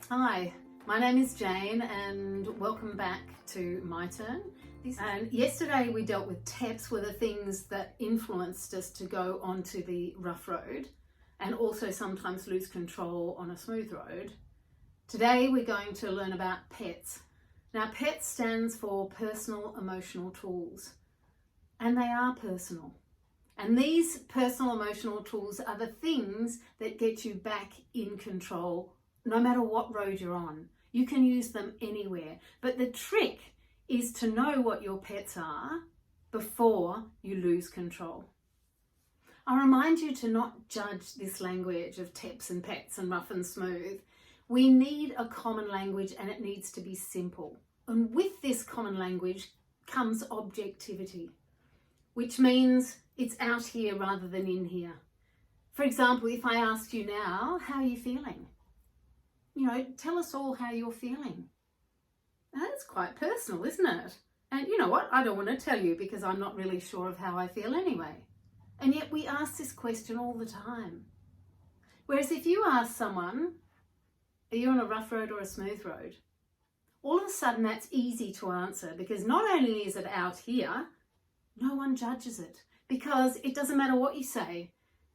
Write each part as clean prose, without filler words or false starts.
Hi, my name is Jane and welcome back to MYTERN. And yesterday we dealt with TEPs, were the things that influenced us to go onto the rough road and also sometimes lose control on a smooth road. Today we're going to learn about PETs. Now PETs stands for Personal Emotional Tools, and they are personal. And these personal emotional tools are the things that get you back in control no matter what road you're on. You can use them anywhere. But the trick is to know what your PETs are before you lose control. I remind you to not judge this language of TEPs and PETs and rough and smooth. We need a common language, and it needs to be simple. And with this common language comes objectivity, which means it's out here rather than in here. For example, if I ask you now, how are you feeling? Tell us all how you're feeling. That's quite personal, isn't it? And you know what? I don't want to tell you because I'm not really sure of how I feel anyway. And yet we ask this question all the time. Whereas if you ask someone, are you on a rough road or a smooth road? All of a sudden that's easy to answer, because not only is it out here, no one judges it, because it doesn't matter what you say,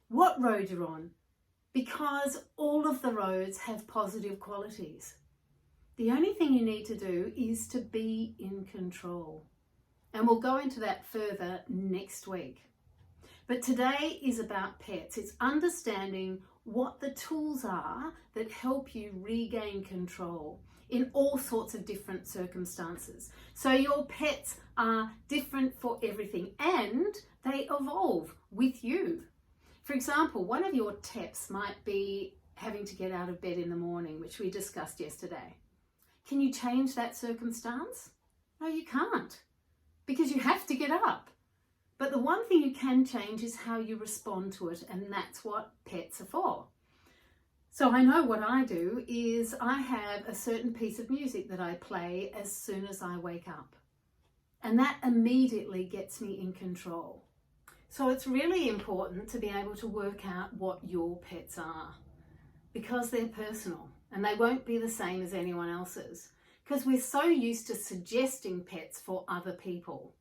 what road you're on, because all of the roads have positive qualities. The only thing you need to do is to be in control. And we'll go into that further next week. But today is about PETs. It's understanding what the tools are that help you regain control in all sorts of different circumstances. So your PETs are different for everything, and they evolve with you. For example, one of your TEPs might be having to get out of bed in the morning, which we discussed yesterday. Can you change that circumstance? No, you can't, because you have to get up. But the one thing you can change is how you respond to it, and that's what PETs are for. So I know what I do is I have a certain piece of music that I play as soon as I wake up, and that immediately gets me in control. So it's really important to be able to work out what your PETs are, because they're personal and they won't be the same as anyone else's, because we're so used to suggesting PETs for other people.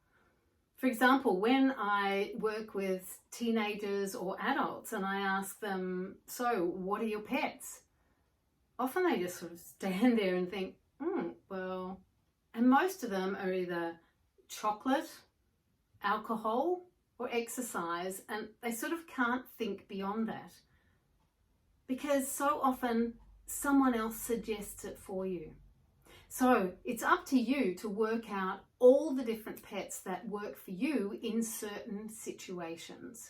For example, when I work with teenagers or adults and I ask them, so what are your PETs? Often they just sort of stand there and think, well, and most of them are either chocolate, alcohol, or exercise, and they sort of can't think beyond that, because so often someone else suggests it for you. So it's up to you to work out all the different PETs that work for you in certain situations.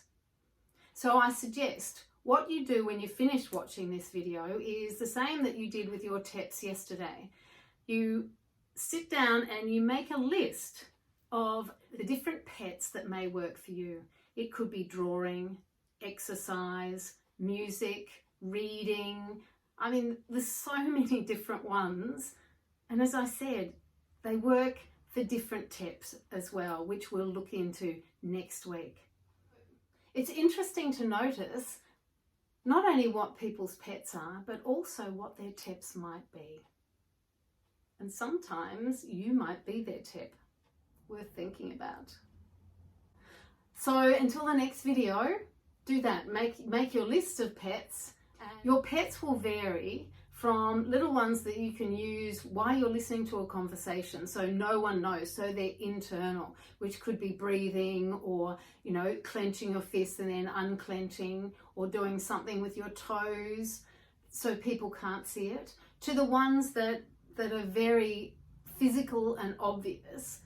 So I suggest what you do when you finish watching this video is the same that you did with your TEPs yesterday. You sit down and you make a list of the different PETs that may work for you. It could be drawing, exercise, music, reading. I mean, there's so many different ones. And as I said, they work for different TEPs as well, which we'll look into next week. It's interesting to notice not only what people's PETs are, but also what their TEPs might be. And sometimes you might be their TEP. Worth thinking about. So until the next video, do that. Make your list of PETs. Your PETs will vary from little ones that you can use while you're listening to a conversation, so no one knows, so they're internal, which could be breathing or clenching your fists and then unclenching, or doing something with your toes so people can't see it, to the ones that are very physical and obvious,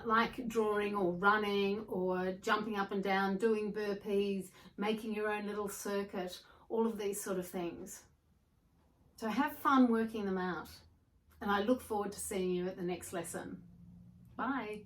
like drawing or running or jumping up and down, doing burpees, making your own little circuit, all of these sort of things. So have fun working them out, and I look forward to seeing you at the next lesson. Bye.